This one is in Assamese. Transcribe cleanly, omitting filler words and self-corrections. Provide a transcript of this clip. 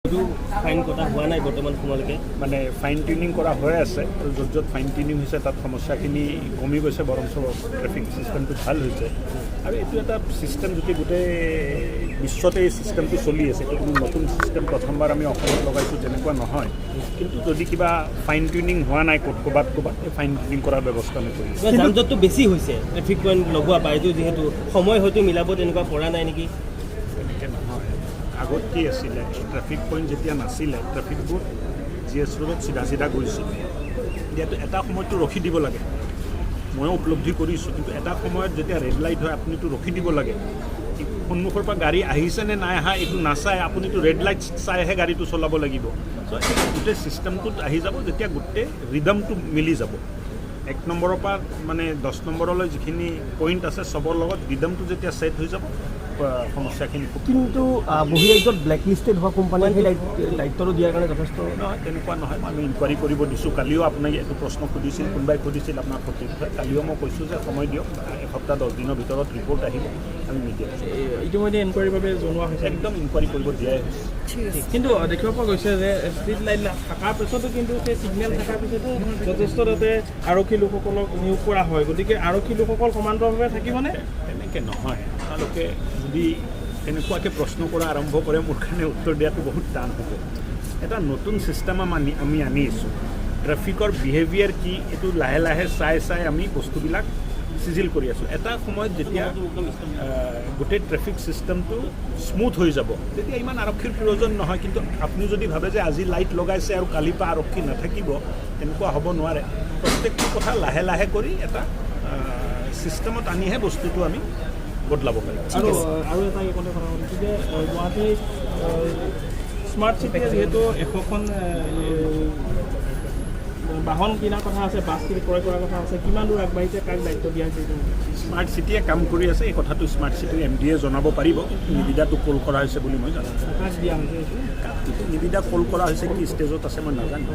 ফাইন কটা হোৱা নাই বৰ্তমান সময়লৈকে মানে ফাইন টিউনিং কৰা হৈ আছে য'ত য'ত ফাইন টিউনিং হৈছে তাত সমস্যাখিনি কমি গৈছে বৰঞ্চ ট্ৰেফিক চিষ্টেমটো ভাল হৈছে আৰু এইটো এটা চিষ্টেম যদি গোটেই বিশ্বতে এই চিষ্টেমটো চলি আছে এইটো কোনো নতুন চিষ্টেম প্ৰথমবাৰ আমি অসমত লগাইছোঁ তেনেকুৱা নহয় কিন্তু যদি কিবা ফাইন টিউনিং হোৱা নাই ক'ৰবাত এই ফাইন টিউনিং কৰাৰ ব্যৱস্থা আমি কৰিছোঁ যান জঁটটো বেছি হৈছে ট্ৰেফিক পইণ্ট লগোৱা বা এইটো যিহেতু সময় হয়তো মিলাব তেনেকুৱা পৰা নাই নেকি তেনেকৈ নহয় আগত কি আছিলে ট্ৰেফিক পইণ্ট যেতিয়া নাছিলে ট্ৰেফিকবোৰ GS ৰোডত চিধা গৈছিল এতিয়াতো এটা সময়তো ৰখি দিব লাগে ময়ো উপলব্ধি কৰিছোঁ কিন্তু এটা সময়ত যেতিয়া ৰেড লাইট হয় আপুনিতো ৰখি দিব লাগে সন্মুখৰ পৰা গাড়ী আহিছে নে নাই অহা এইটো নাচাই আপুনিতো ৰেড লাইট চাইহে গাড়ীটো চলাব লাগিব চ' গোটেই চিষ্টেমটোত আহি যাব যেতিয়া গোটেই ৰিদমটো মিলি যাব 1 নম্বৰৰ পৰা মানে 10 নম্বৰলৈ যিখিনি পইণ্ট আছে চবৰ লগত ৰিদমটো যেতিয়া ছেট হৈ যাব সমস্যাখিনি কিন্তু বহিৰাজ্যত ব্লেকলিষ্টেড হোৱা কোম্পানীয়ে সেই দায়িত্বটো দিয়াৰ কাৰণে যথেষ্ট নহয় তেনেকুৱা নহয় আমি ইনকুৱাৰী কৰিব দিছোঁ কালিও আপোনাক এইটো প্ৰশ্ন সুধিছিল কোনোবাই সুধিছিল আপোনাৰ প্ৰতিনিধিয়ে কালিও মই কৈছোঁ যে সময় দিয়ক এসপ্তাহ 10 দিনৰ ভিতৰত ৰিপৰ্ট আহিব আমি মিডিয়া ইতিমধ্যে ইনকুৱাৰীৰ বাবে জনোৱা হৈছে একদম ইনকুৱাৰী কৰিব দিয়াই হৈছে কিন্তু দেখিব পৰা গৈছে যে ষ্ট্ৰীট লাইট থকাৰ পিছতো কিন্তু সেই ছিগনেল থকাৰ পিছতো যথেষ্ট তাতে আৰক্ষী লোকসকলক নিয়োগ কৰা হয় গতিকে আৰক্ষী লোকসকল সমান্তৰালভাৱে থাকিবনে তেনেকৈ নহয় আপোনালোকে যদি এনেকুৱাকৈ প্ৰশ্ন কৰা আৰম্ভ কৰে মোৰ কাৰণে উত্তৰ দিয়াটো বহুত টান হ'ব এটা নতুন ছিষ্টেম আমি আনিছোঁ ট্ৰেফিকৰ বিহেভিয়াৰ কি এইটো লাহে লাহে চাই আমি বস্তুবিলাক চিজিল কৰি আছোঁ এটা সময়ত যেতিয়া গোটেই ট্ৰেফিক ছিষ্টেমটো স্মুথ হৈ যাব তেতিয়া ইমান আৰক্ষীৰ প্ৰয়োজন নহয় কিন্তু আপুনি যদি ভাবে যে আজি লাইট লগাইছে আৰু কালিৰ পৰা আৰক্ষী নাথাকিব তেনেকুৱা হ'ব নোৱাৰে প্ৰত্যেকটো কথা লাহে লাহে কৰি এটা ছিষ্টেমত আনিহে বস্তুটো আমি বদলাব পাৰিম আৰু এটা কথা কৈছোঁ যে গুৱাহাটী স্মাৰ্ট চিটিয়ে যিহেতু 100খন বাহন কিনাৰ কথা আছে বাছ ক্ৰয় কৰাৰ কথা আছে কিমান দূৰ আগবাঢ়িছে কাক দায়িত্ব দিয়া হৈছে স্মাৰ্ট চিটিয়ে কাম কৰি আছে এই কথাটো স্মাৰ্ট চিটিৰ MD জনাব পাৰিব নিবিদাটো কল কৰা হৈছে বুলি মই জানো কাক দিয়া হৈছে নিবিদা কল কৰা হৈছে কি ষ্টেজত আছে মই নাজানো